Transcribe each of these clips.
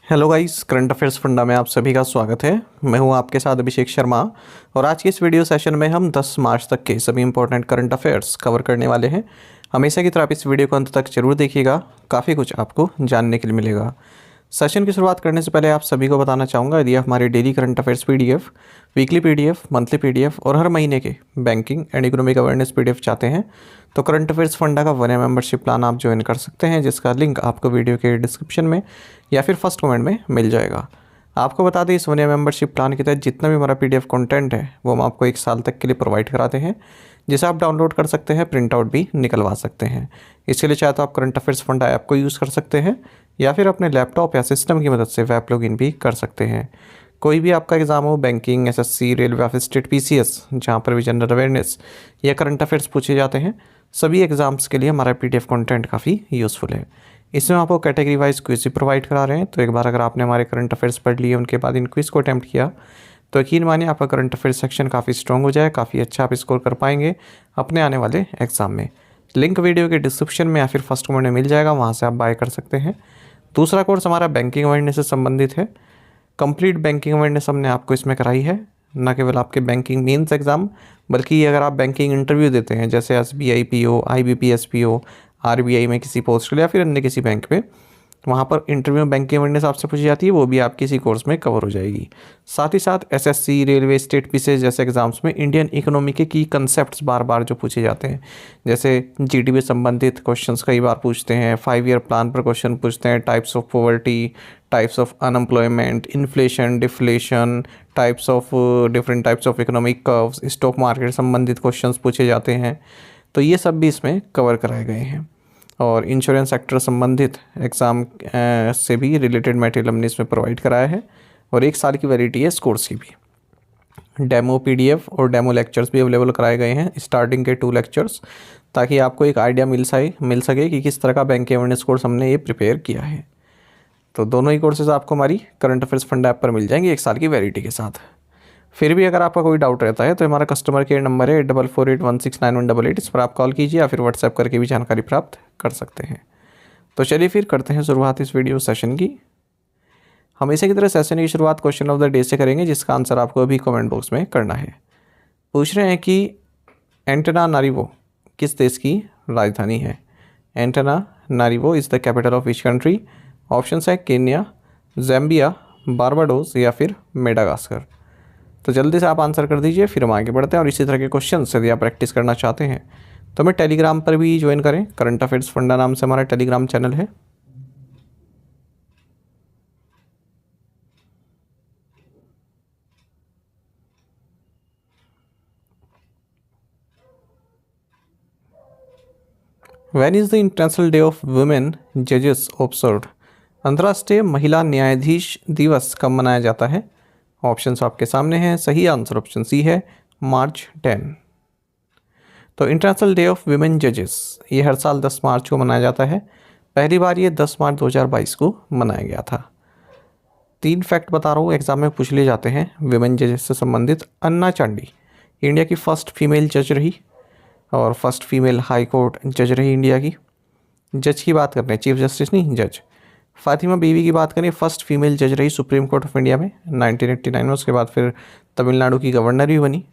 Hello guys, current affairs funda में आप सभी का स्वागत है। मैं हूं आपके साथ अभिषेक शर्मा और आज के इस वीडियो सेशन में हम 10 मार्च तक के सभी इंपॉर्टेंट करंट अफेयर्स कवर करने वाले हैं। हमेशा की तरह आप इस वीडियो को अंत तक जरूर देखिएगा, काफ़ी कुछ आपको जानने के लिए मिलेगा। सेशन की शुरुआत करने से पहले आप सभी को बताना चाहूँगा, यदि आप हमारे daily current affairs PDF, weekly PDF, monthly PDF और हर महीने के banking and economic awareness PDF चाहते हैं तो करंट अफेयर्स फंडा का 1 मेंबरशिप प्लान आप ज्वाइन कर सकते हैं, जिसका लिंक आपको वीडियो के डिस्क्रिप्शन में या फिर फर्स्ट कमेंट में मिल जाएगा। आपको बता दें, इस 1 मेंबरशिप प्लान के तहत जितना भी हमारा पीडीएफ कंटेंट है वो हम आपको 1 साल तक के लिए प्रोवाइड कराते हैं, जिसे आप डाउनलोड कर सकते हैं, प्रिंट आउट भी निकलवा सकते हैं। इसके लिए चाहे तो आप करंट अफेयर्स फंडा ऐप को यूज़ कर सकते हैं या फिर अपने लैपटॉप या सिस्टम की मदद से वेब लॉगिन भी कर सकते हैं। कोई भी आपका एग्जाम हो, बैंकिंग, एसएससी, रेलवे या फिर स्टेट पीसीएस, जहाँ पर भी जनरल अवेयरनेस या करंट अफेयर्स पूछे जाते हैं, सभी एग्जाम्स के लिए हमारा पीडीएफ कंटेंट काफ़ी यूज़फुल है। इसमें आपको कैटेगरी वाइज क्विज भी प्रोवाइड करा रहे हैं, तो एक बार अगर आपने हमारे करंट अफेयर्स पढ़ लिए, उनके बाद इन क्विज को अटैम्प्ट किया, तो यकीन मानिए आपका करंट अफेयर्स सेक्शन काफ़ी स्ट्रॉन्ग हो जाए, काफ़ी अच्छा आप स्कोर कर पाएंगे अपने आने वाले एग्जाम में। लिंक वीडियो के डिस्क्रिप्शन में या फिर फर्स्ट कमेंट में मिल जाएगा, वहाँ से आप बाय कर सकते हैं। दूसरा कोर्स हमारा बैंकिंग अवेयरनेस से संबंधित है। कंप्लीट बैंकिंग अवेयरनेस हमने आपको इसमें कराई है, न केवल आपके बैंकिंग मेंस एग्ज़ाम, बल्कि अगर आप बैंकिंग इंटरव्यू देते हैं, जैसे SBI PO, IBPS PO, RBI में किसी पोस्ट के लिए या फिर अन्य किसी बैंक में, वहाँ पर इंटरव्यू में बैंकिंग अवेयरनेस आपसे पूछी जाती है, वो भी आपकी इसी कोर्स में कवर हो जाएगी। साथ ही साथ एसएससी, रेलवे, स्टेट पीसीएस जैसे एग्जाम्स में इंडियन इकोनॉमी के की कंसेप्ट्स बार बार जो पूछे जाते हैं, जैसे जीडीपी संबंधित क्वेश्चंस कई बार पूछते हैं, 5 ईयर प्लान पर क्वेश्चन पूछते हैं, types of poverty, types of unemployment, inflation, deflation, types of different types of economic curves, stock market संबंधित क्वेश्चंस पूछे जाते हैं, तो ये सब भी इसमें कवर कराए गए हैं। और इंश्योरेंस सेक्टर संबंधित एग्ज़ाम से भी रिलेटेड मटेरियल हमने इसमें प्रोवाइड कराया है और 1 साल की वैलिडिटी है इस कोर्स की भी। डेमो पीडीएफ और डेमो लेक्चर्स भी अवेलेबल कराए गए हैं, स्टार्टिंग के 2 लेक्चर्स, ताकि आपको एक आइडिया मिल सके कि किस तरह का बैंक अवेयरनेस कोर्स हमने ये प्रिपेयर किया है। तो दोनों ही कोर्सेज आपको हमारी करंट अफेयर्स फंड ऐप पर मिल जाएंगे 1 साल की वैलिडिटी के साथ। फिर भी अगर आपका कोई डाउट रहता है तो हमारा कस्टमर केयर नंबर है 4481691188, इस पर आप कॉल कीजिए या फिर व्हाट्सएप करके भी जानकारी प्राप्त कर सकते हैं। तो चलिए फिर करते हैं शुरुआत इस वीडियो सेशन की। हमेशा की तरह सेशन की शुरुआत क्वेश्चन ऑफ द डे से करेंगे, जिसका आंसर आपको अभी कमेंट बॉक्स में करना है। पूछ रहे हैं कि एंटनानारिवो किस देश की राजधानी है। Antananarivo is the capital of which country. Option है केन्या, ज़ैम्बिया, बारबाडोस या फिर मेडागास्कर। तो जल्दी से आप आंसर कर दीजिए, फिर हम आगे बढ़ते हैं। और इसी तरह के क्वेश्चन यदि आप प्रैक्टिस करना चाहते हैं तो हमें टेलीग्राम पर भी ज्वाइन करें। करंट अफेयर्स फंडा नाम से हमारा टेलीग्राम चैनल है। When is the international day of women जजेस ऑब्जर्व्ड। अंतर्राष्ट्रीय महिला न्यायाधीश दिवस कब मनाया जाता है। ऑप्शंस आपके सामने हैं। सही आंसर ऑप्शन सी है, मार्च 10। तो इंटरनेशनल डे ऑफ वुमेन जजेस ये हर साल 10 मार्च को मनाया जाता है। पहली बार ये 10 मार्च 2022 को मनाया गया था। 3 फैक्ट बता रहा हूँ, एग्जाम में पूछ लिए जाते हैं वुमेन जजेस से संबंधित। अन्ना चांडी इंडिया की फर्स्ट फीमेल जज रही और फर्स्ट फीमेल हाई कोर्ट जज रही इंडिया की। जज की बात कर रहे हैं, चीफ जस्टिस नहीं, जज। फातिमा बीवी की बात करें, फर्स्ट फीमेल जज रही सुप्रीम कोर्ट ऑफ इंडिया में 1989 में। उसके बाद फिर तमिलनाडु की गवर्नर भी बनी।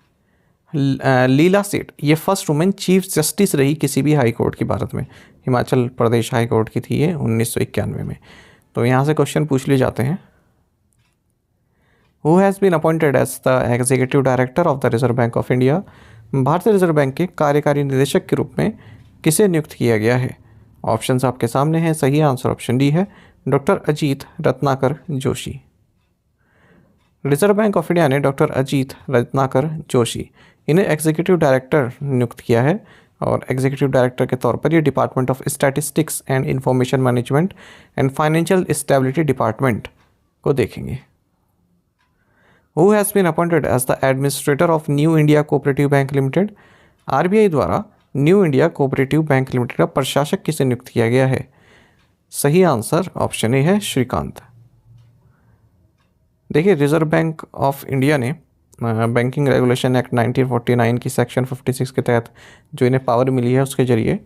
लीला सेठ ये फर्स्ट वुमेन चीफ जस्टिस रही किसी भी हाई कोर्ट की भारत में। हिमाचल प्रदेश हाई कोर्ट की थी ये 1991 में। तो यहाँ से क्वेश्चन पूछ लिए जाते हैं। Who has been appointed as the executive director of the Reserve Bank of India. भारतीय रिजर्व बैंक के कार्यकारी निदेशक के रूप में किसे नियुक्त किया गया है। ऑप्शंस आपके सामने हैं। सही आंसर ऑप्शन डी है, doctor Ajit Ratnakar Joshi. Reserve Bank of India ने डॉक्टर अजीत रत्नाकर जोशी इन्हें एग्जीक्यूटिव डायरेक्टर नियुक्त किया है और एग्जीक्यूटिव डायरेक्टर के तौर पर ये department of statistics and information management and financial stability department को देखेंगे। Who has been appointed as the administrator of New India Cooperative Bank Limited. RBI द्वारा New India Cooperative Bank Limited का प्रशासक किसे नियुक्त किया गया है। सही आंसर ऑप्शन ए है, श्रीकांत। देखिए, रिजर्व बैंक ऑफ इंडिया ने बैंकिंग रेगुलेशन एक्ट 1949 की सेक्शन 56 के तहत जो इन्हें पावर मिली है, उसके जरिए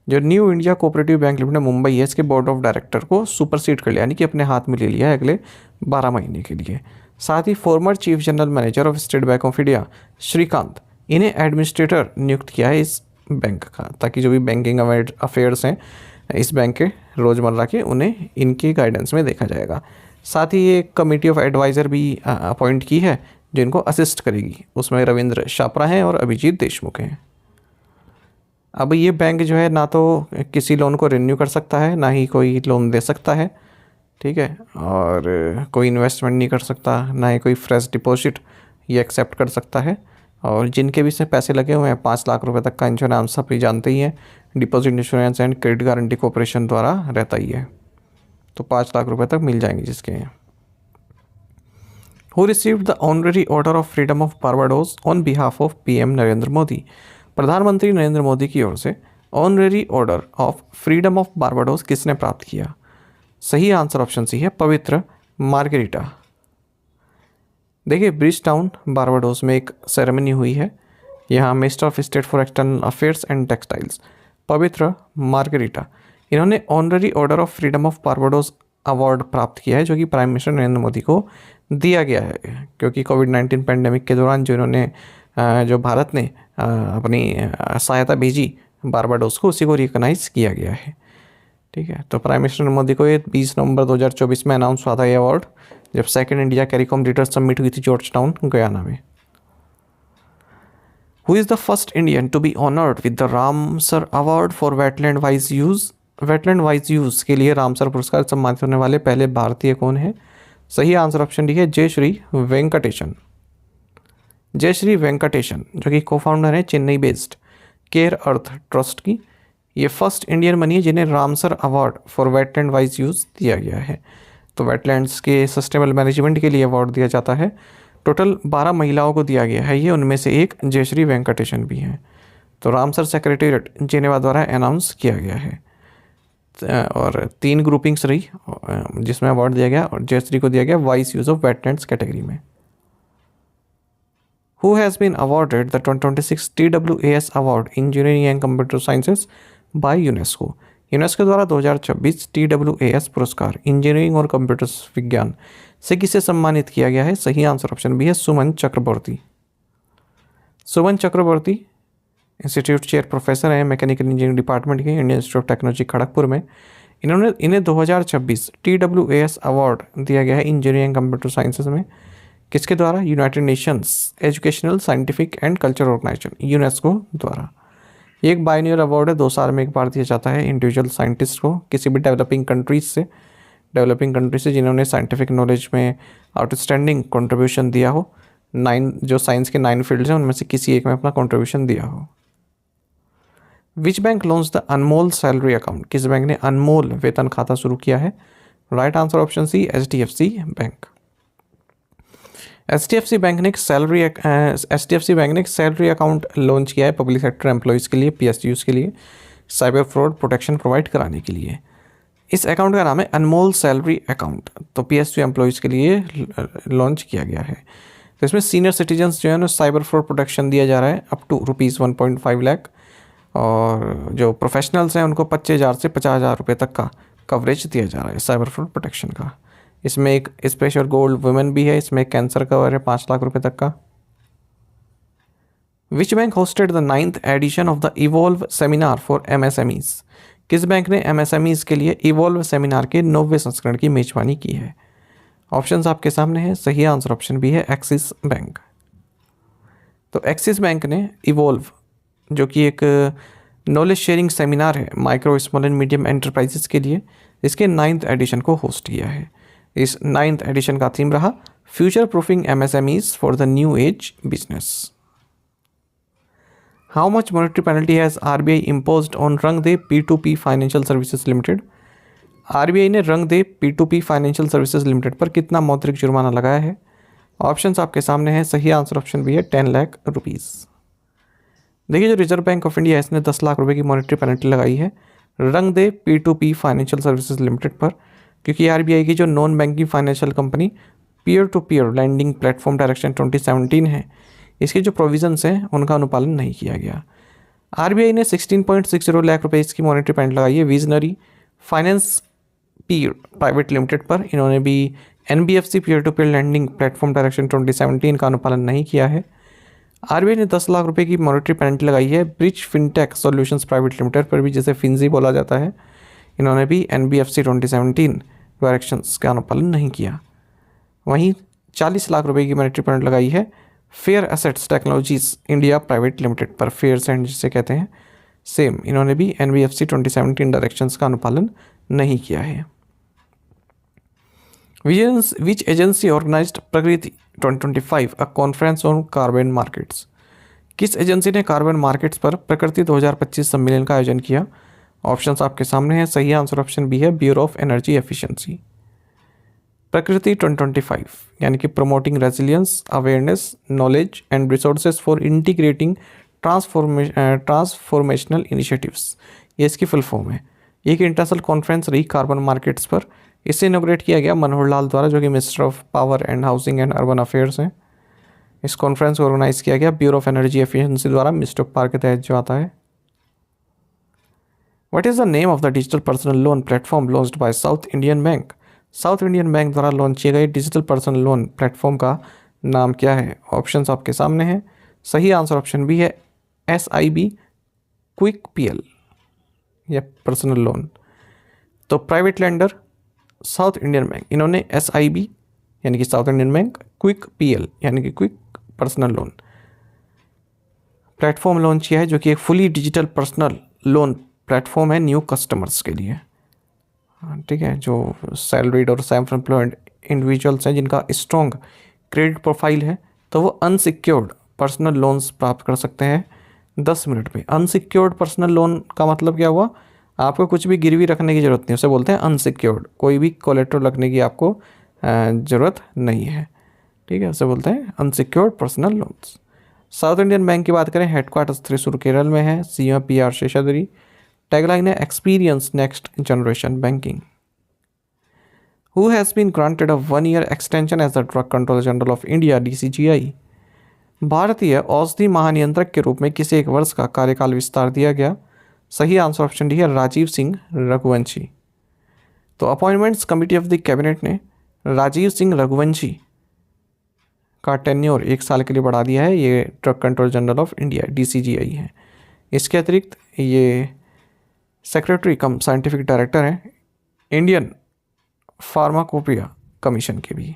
जो new India Cooperative Bank limited Mumbai है, इसके बोर्ड ऑफ डायरेक्टर को सुपरसीड कर लिया, यानी कि अपने हाथ में ले लिया है अगले 12 महीने के लिए। साथ ही former chief general manager of State Bank of India Shrikant, इन्हें एडमिनिस्ट्रेटर नियुक्त किया है इस बैंक का, ताकि जो भी बैंकिंग अफेयर्स हैं इस बैंक के रोज़मर्रा के, उन्हें इनके गाइडेंस में देखा जाएगा। साथ ही ये कमेटी ऑफ एडवाइज़र भी अपॉइंट की है जो इनको असिस्ट करेगी, उसमें रविंद्र शापरा हैं और अभिजीत देशमुख हैं। अब ये बैंक जो है ना तो किसी लोन को रिन्यू कर सकता है, ना ही कोई लोन दे सकता है, ठीक है, और कोई इन्वेस्टमेंट नहीं कर सकता, ना ही कोई फ्रेश डिपॉजिट ये एक्सेप्ट कर सकता है। और जिनके भी इसमें पैसे लगे हुए हैं 5 लाख रुपए तक का इंश्योरेंस आप ही जानते ही हैं, deposit insurance and credit guarantee corporation द्वारा रहता ही है, तो 5 लाख रुपए तक मिल जाएंगे जिसके हैं। Who received the honorary order of freedom of Barbados on behalf of PM Narendra Modi. प्रधानमंत्री नरेंद्र मोदी की ओर से honorary order of freedom of Barbados किसने प्राप्त किया? सही आंसर ऑप्शन सी है, पवित्र मार्गेरिटा। देखिए, ब्रिज टाउन बारबाडोस में एक सेरेमनी हुई है, यहाँ minister of state for external affairs and textiles पवित्र मार्गेरिटा, इन्होंने honorary order of freedom of Barbados award प्राप्त किया है, जो कि प्राइम मिनिस्टर नरेंद्र मोदी को दिया गया है, क्योंकि कोविड-19 पैंडेमिक के दौरान जो इन्होंने जो भारत ने अपनी सहायता भेजी बारबाडोस को, उसी को रिकॉग्नाइज किया गया है, ठीक है। तो प्राइम मिनिस्टर मोदी को ये 20 नवंबर 2024 में अनाउंस हुआ था ये अवार्ड, जब second India CARICOM leaders summit हुई थी जॉर्ज टाउन गयाना में। Who is the first Indian to be honoured with the Ramsar award for wetland wise use? Wetland wise use के लिए रामसर पुरस्कार सम्मानित होने वाले पहले भारतीय कौन है? सही आंसर ऑप्शन डी है, जयश्री वेंकटेशन। जयश्री वेंकटेशन, जो कि को फाउंडर है चेन्नई बेस्ड केयर अर्थ ट्रस्ट की, ये फर्स्ट इंडियन बनी है जिन्हें Ramsar award for wetland wise use दिया गया है। तो वेटलैंड्स के सस्टेनेबल मैनेजमेंट के लिए अवार्ड दिया जाता है। टोटल 12 महिलाओं को दिया गया है ये, उनमें से एक जयश्री वेंकटेशन भी हैं। तो रामसर सेक्रेटेरिएट जेनेवा द्वारा अनाउंस किया गया है, और 3 ग्रुपिंग्स रही जिसमें अवार्ड दिया गया, और जयश्री को दिया गया vice use of wetlands category में। Who has been awarded the 2026 TWAS Award in Engineering and Computer Sciences by UNESCO? UNESCO द्वारा 2026 TWAS पुरस्कार इंजीनियरिंग और कंप्यूटर विज्ञान से किसे सम्मानित किया गया है? सही आंसर ऑप्शन बी है, सुमन चक्रवर्ती। सुमन चक्रवर्ती इंस्टीट्यूट चेयर प्रोफेसर हैं मैकेनिकल इंजीनियरिंग डिपार्टमेंट के Indian institute of technology Kharagpur में। इन्हें 2026 TWAS अवार्ड दिया गया है इंजीनियरिंग कंप्यूटर साइंसेज में, किसके द्वारा? United Nations Educational Scientific and Cultural Organization UNESCO द्वारा। ये एक बाइनियर अवार्ड है, 2 साल में एक बार दिया जाता है इंडिविजुअल साइंटिस्ट को किसी भी डेवलपिंग कंट्रीज से जिन्होंने साइंटिफिक नॉलेज में आउटस्टैंडिंग कंट्रीब्यूशन दिया हो। 9 जो साइंस के 9 फील्ड्स हैं उनमें से किसी एक में अपना कंट्रीब्यूशन दिया हो। Which bank launch the Anmol salary account? किस बैंक ने अनमोल वेतन खाता शुरू किया है? Right answer option C, HDFC bank. HDFC bank ने एक सैलरी अकाउंट लॉन्च किया है पब्लिक सेक्टर एम्प्लॉयज़ के लिए, PSUs के लिए, साइबर फ्रॉड प्रोटेक्शन प्रोवाइड कराने के लिए। इस अकाउंट का नाम है अनमोल सैलरी अकाउंट, तो PSU एम्प्लॉयज़ के लिए लॉन्च किया गया है। तो इसमें सीनियर सिटीजन्स जो है ना साइबर फ्रॉड प्रोटेक्शन दिया जा रहा है अप टू ₹1.5 लाख, और जो प्रोफेशनल्स हैं उनको 25,000 से 50,000 रुपये तक का कवरेज दिया जा रहा है साइबर फ्रॉड प्रोटेक्शन का। इसमें एक स्पेशल गोल्ड वुमेन भी है, इसमें कैंसर कवर है 5 लाख रुपए तक का। Which bank hosted the 9th edition of the evolve seminar for MSMEs? किस बैंक ने MSMEs के लिए इवॉल्व सेमिनार के 9वें संस्करण की मेजबानी की है? ऑप्शंस आपके सामने है, सही आंसर ऑप्शन भी है, एक्सिस बैंक। तो एक्सिस बैंक ने इवॉल्व, जो कि एक नॉलेज शेयरिंग सेमिनार है micro small and medium enterprises के लिए, इसके 9th एडिशन को होस्ट किया है। इस 9th एडिशन का थीम रहा future proofing MSMEs for the new age business. How much monetary penalty has RBI imposed on Rang De P2P financial services limited? RBI ने Rang De P2P financial services limited पर कितना मौद्रिक जुर्माना लगाया है? ऑप्शंस आपके सामने हैं, सही आंसर ऑप्शन भी है, 10 लाख रुपीज़। देखिए, जो रिजर्व बैंक ऑफ इंडिया है इसने 10 लाख रुपए की मॉनेटरी पेनल्टी लगाई है Rang De P2P financial services limited पर, क्योंकि RBI की जो non banking financial company peer to peer lending platform direction 2017 है, इसके जो प्रोविजंस हैं उनका अनुपालन नहीं किया गया। आरबीआई ने 16.60 लाख रुपए इसकी मॉनेटरी पेनल्टी लगाई है Visionary Finance Peer Private Limited पर। इन्होंने भी NBFC peer to peer lending platform direction 2017 का अनुपालन नहीं किया है। आरबीआई ने 10 लाख रुपए की मॉनेटरी पेनल्टी लगाई है bridge fintech solutions private Limited पर भी, जिसे फिंजी बोला जाता है। इन्होंने भी एनबीएफसी 2017 डायरेक्शंस का अनुपालन नहीं किया। वहीं 40 लाख रुपए की मॉनेटरी पेनल्टी लगाई है fair assets technologies India private Limited पर, फेयर एंड जिसे कहते हैं सेम। इन्होंने भी एनबीएफसी 2017 डायरेक्शंस का अनुपालन नहीं किया है। Which agency organized प्रकृति 2025 a conference on carbon markets? किस एजेंसी ने कार्बन मार्केट्स पर प्रकृति 2025 सम्मेलन का आयोजन किया? ऑप्शंस आपके सामने हैं। सही आंसर ऑप्शन बी है, ब्यूरो ऑफ एनर्जी एफिशिएंसी। प्रकृति 2025 यानी कि promoting resilience, awareness, knowledge and resources for integrating transformational initiatives, ये इसकी फुल फॉर्म है। एक इंटरनेशनल कॉन्फ्रेंस रही कार्बन मार्केट्स पर। इसे इनोग्रेट किया गया मनोहर लाल द्वारा, जो कि minister of power and housing and urban affairs हैं। इस कॉन्फ्रेंस को ऑर्गेनाइज किया गया ब्यूरो ऑफ एनर्जी एफिशिएंसी द्वारा, मिस्टर पार के तहत जो आता है। What is the name of the digital personal loan platform launched by south Indian bank? South Indian bank द्वारा लॉन्च किए गए डिजिटल पर्सनल लोन प्लेटफॉर्म का नाम क्या है? ऑप्शंस आपके सामने हैं। सही आंसर ऑप्शन बी है, SIB क्विक PL या पर्सनल लोन। तो private lender south Indian bank, इन्होंने SIB यानी कि south Indian bank quick PL यानी कि quick personal loan platform launch किया है, जो कि एक fully digital personal loan platform है न्यू कस्टमर्स के लिए। ठीक है, जो सैलरीड और सेल्फ एम्प्लॉयड इंडिविजुअल्स हैं जिनका स्ट्रॉन्ग क्रेडिट प्रोफाइल है, तो वो अनसिक्योर्ड पर्सनल लोन्स प्राप्त कर सकते हैं 10 मिनट में। अनसिक्योर्ड पर्सनल लोन का मतलब क्या हुआ? आपको कुछ भी गिरवी रखने की ज़रूरत नहीं, उसे बोलते हैं अनसिक्योर्ड। कोई भी कोलेटरल रखने की आपको ज़रूरत नहीं है। ठीक है, उसे बोलते हैं unsecured personal loans. South Indian bank की बात करें, हेडक्वार्टर्स त्रिशूर केरल में है। CEO PR Seshadri. टैगलाइन है experience next generation banking. Who has been granted a 1 year extension as the drug controller general of India DCGI? भारतीय औषधि महानियंत्रक के रूप में किसे 1 वर्ष का कार्यकाल विस्तार दिया गया? सही आंसर ऑप्शन डी है, राजीव सिंह रघुवंशी। तो appointments committee of the cabinet ने राजीव सिंह रघुवंशी का टेन्योर 1 साल के लिए बढ़ा दिया है। ये drug control general of India DCGI है। इसके अतिरिक्त ये सेक्रेटरी कम साइंटिफिक डायरेक्टर हैं इंडियन फार्माकोपिया कमीशन के भी।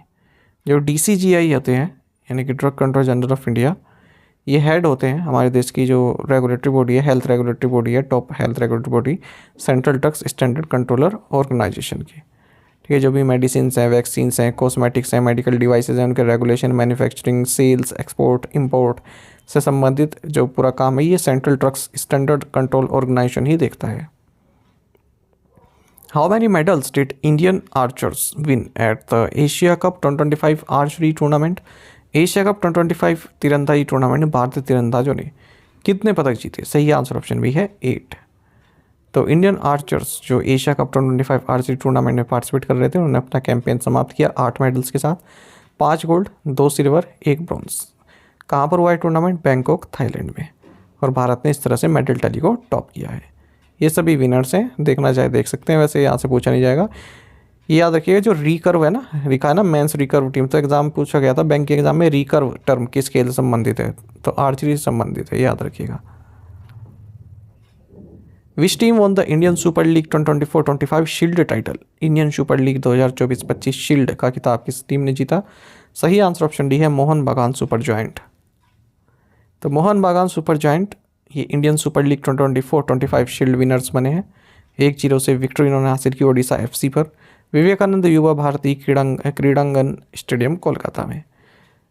जो DCGI होते हैं यानी कि drug control general of India, ये हेड होते हैं हमारे देश की जो रेगुलेटरी बॉडी है, हेल्थ रेगुलेटरी बॉडी है, top health regulatory body, central drugs standard controller organisation की। ठीक है, जो भी मेडिसिन हैं, वैक्सीन्स हैं, कॉस्मेटिक्स हैं, मेडिकल डिवाइसेज हैं, उनके regulation, manufacturing, sales, export, import से संबंधित जो पूरा काम है, ये Central drugs Standard Control Organisation ही देखता है। How many medals did Indian archers win at the Asia Cup 2025 archery tournament? Asia Cup 2025 तीरंदाजी टूर्नामेंट में भारतीय तीरंदाजों ने कितने पदक जीते? सही आंसर ऑप्शन भी है 8। तो इंडियन आर्चर्स जो एशिया कप 2025 आर्चरी टूर्नामेंट में पार्टिसिपेट कर रहे थे, उन्होंने अपना कैंपेन समाप्त किया 8 मेडल्स के साथ, 5 गोल्ड, 2 सिल्वर, 1 ब्रॉन्ज। कहाँ पर हुआ है टूर्नामेंट? बैंकॉक, थाईलैंड में। और भारत ने इस तरह से मेडल टैली को टॉप किया है। ये सभी विनर्स हैं, देखना चाहे देख सकते हैं, वैसे यहाँ से पूछा नहीं जाएगा। ये याद रखिएगा, जो रिकर्व है ना, रिका है ना मेंस रिकर्व टीम, तो एग्जाम पूछा गया था बैंक के एग्जाम में, रिकर्व टर्म किस खेल से संबंधित है? तो आर्चरी से संबंधित है, याद रखिएगा। Which team won the Indian super league 2024-25 shield title? Indian super league 2024-25 shield का खिताब किस टीम ने जीता? सही आंसर ऑप्शन डी है, मोहन बागान सुपर जॉइंट। तो मोहन बागान सुपर जॉइंट ये Indian super league 2024-25 shield winners बने हैं। 1-0 से विक्ट्री इन्होंने हासिल की ओडिशा FC पर, विवेकानंद युवा भारती क्रीड़ांगन स्टेडियम कोलकाता में।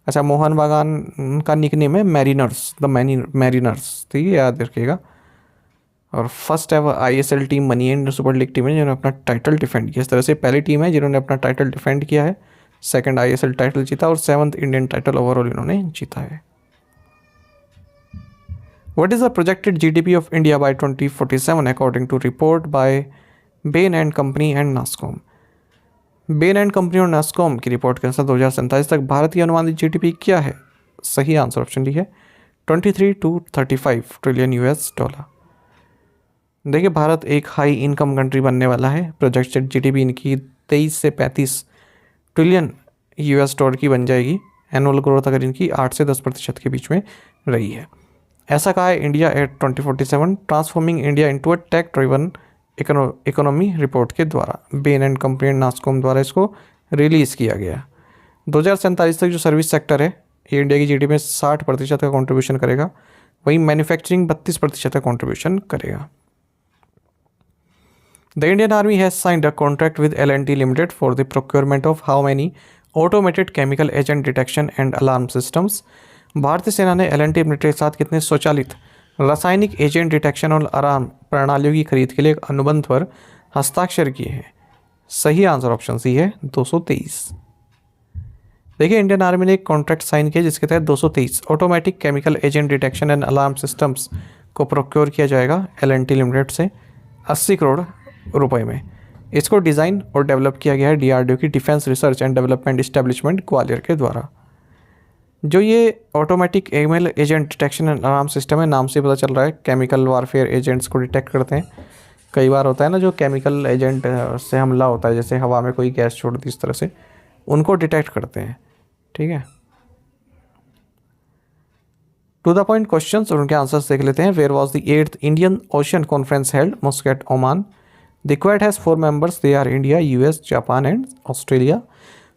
अच्छा, मोहन बागान का निकनेम है मैरिनर्स, द मैरिनर्स, ठीक है, याद रखिएगा। और फर्स्ट एवर ISL टीम बनी है इंडियन सुपर लीग टीम है जिन्होंने अपना टाइटल डिफेंड किया। इस तरह से पहली टीम है जिन्होंने अपना टाइटल डिफेंड किया है, 2nd ISL टाइटल जीता और 7th इंडियन टाइटल ओवरऑल इन्होंने जीता है। What is the projected GDP of India by 2047 according to report by Bain and Company and NASSCOM? Ben and company और नास्कॉम की रिपोर्ट के अनुसार 2047 तक भारत की अनुमानित GDP क्या है? सही आंसर ऑप्शन डी है 23 to 35 ट्रिलियन यूएस डॉलर। देखिए भारत एक हाई इनकम कंट्री बनने वाला है। प्रोजेक्टेड जीडीपी इनकी 23 से 35 ट्रिलियन यूएस डॉलर की बन जाएगी। एनुअल ग्रोथ अगर इनकी 8 से 10% के बीच में रही है। ऐसा कहा है India at 2047 transforming India into a tech driven economy report के द्वारा बेन एंड कंपनी नास्कॉम द्वारा इसको रिलीज़ किया गया। 2047 तक जो सर्विस सेक्टर है ये इंडिया की जीडीपी में 60% का कंट्रीब्यूशन करेगा, वहीं मैन्युफैक्चरिंग 32% का कंट्रीब्यूशन करेगा। The Indian Army has signed a contract with L&T Limited for the procurement of how many automated chemical agent detection and alarm systems? भारतीय सेना ने L&T Limited के साथ कितने स्वचालित रासायनिक एजेंट डिटेक्शन और अलार्म प्रणालियों की खरीद के लिए एक अनुबंध पर हस्ताक्षर किए हैं? सही आंसर ऑप्शन सी है 223। देखिए इंडियन आर्मी ने एक कॉन्ट्रैक्ट साइन किया जिसके तहत 223 automatic chemical agent detection and alarm systems को प्रोक्योर किया जाएगा L&T लिमिटेड से 80 करोड़ रुपए में। इसको डिज़ाइन और डेवलप किया गया है DRDO की defence research and development establishment Gwalior के द्वारा। जो ये automatic ML agent detection and alarm system है, नाम से पता चल रहा है केमिकल वारफेयर एजेंट्स को डिटेक्ट करते हैं। कई बार होता है ना जो केमिकल एजेंट से हमला होता है, जैसे हवा में कोई गैस छोड़ दी इस तरह से, उनको डिटेक्ट करते हैं। ठीक है, टू द पॉइंट क्वेश्चंस और उनके आंसर्स देख लेते हैं। Where was the 8th Indian ocean conference held? Muscat, Oman. The Quad has 4 members. They are India, US, Japan and Australia.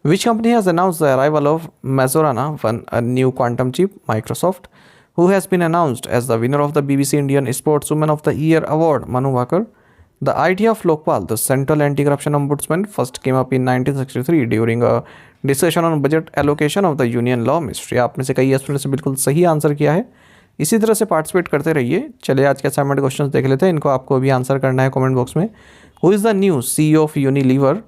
Which company has announced the arrival of Mazorana, a new quantum chip? Microsoft. Who has been announced as the winner of the BBC Indian Sportswoman of the Year award? Manu Bhaker. The idea of Lokpal, the Central Anti-Corruption Ombudsman, first came up in 1963 during a discussion on budget allocation of the Union Law Ministry. आप में से कई students ने बिल्कुल सही answer किया है। इसी तरह से पार्टिसिपेट करते रहिए। चलिए आज के असाइनमेंट क्वेश्चंस देख लेते हैं, इनको आपको भी आंसर करना है कमेंट बॉक्स में। Who is the new CEO of Unilever?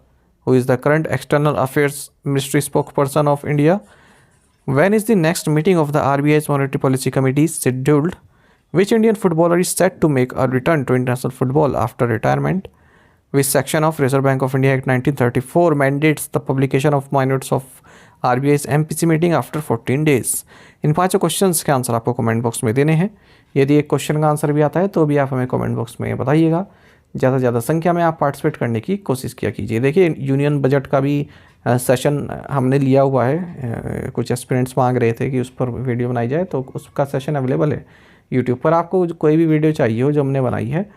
Who is the current external affairs ministry spokesperson of India? When is the next meeting of the RBI's monetary policy committee scheduled? Which Indian footballer is set to make a return to international football after retirement? Which section of Reserve Bank of India Act 1934 mandates the publication of minutes of RBI's MPC meeting after 14 days? इन पांचों questions के answer आपको comment box में देने हैं। यदि एक question का answer भी आता है तो भी आप हमें कमेंट बॉक्स में बताइएगा। ज़्यादा से ज़्यादा संख्या में आप पार्टिसिपेट करने की कोशिश किया कीजिए। देखिए यूनियन बजट का भी सेशन हमने लिया हुआ है। कुछ एस्पिरेंट्स मांग रहे थे कि उस पर वीडियो बनाई जाए, तो उसका सेशन अवेलेबल है यूट्यूब पर। आपको कोई भी वीडियो चाहिए हो जो हमने बनाई है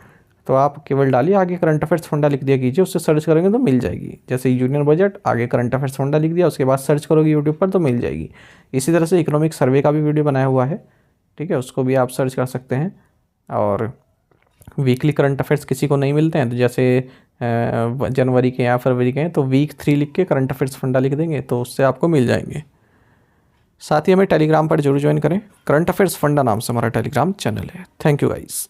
तो आप केवल डालिए, आगे करंट अफेयर्स फंडा लिख दिया कीजिए, उससे सर्च करेंगे तो मिल जाएगी। जैसे यूनियन बजट, आगे करंट अफेयर्स फंडा लिख दिया, उसके बाद सर्च करोगे यूट्यूब पर तो मिल जाएगी। इसी तरह से इकोनॉमिक सर्वे का भी वीडियो बनाया हुआ है, ठीक है, उसको भी आप सर्च कर सकते हैं। और वीकली करंट अफेयर्स किसी को नहीं मिलते हैं तो जैसे जनवरी के या फरवरी के हैं तो वीक 3 लिख के करंट अफेयर्स फंडा लिख देंगे तो उससे आपको मिल जाएंगे। साथ ही हमें टेलीग्राम पर जरूर ज्वाइन करें। करंट अफेयर्स फंडा नाम से हमारा टेलीग्राम चैनल है। Thank you guys.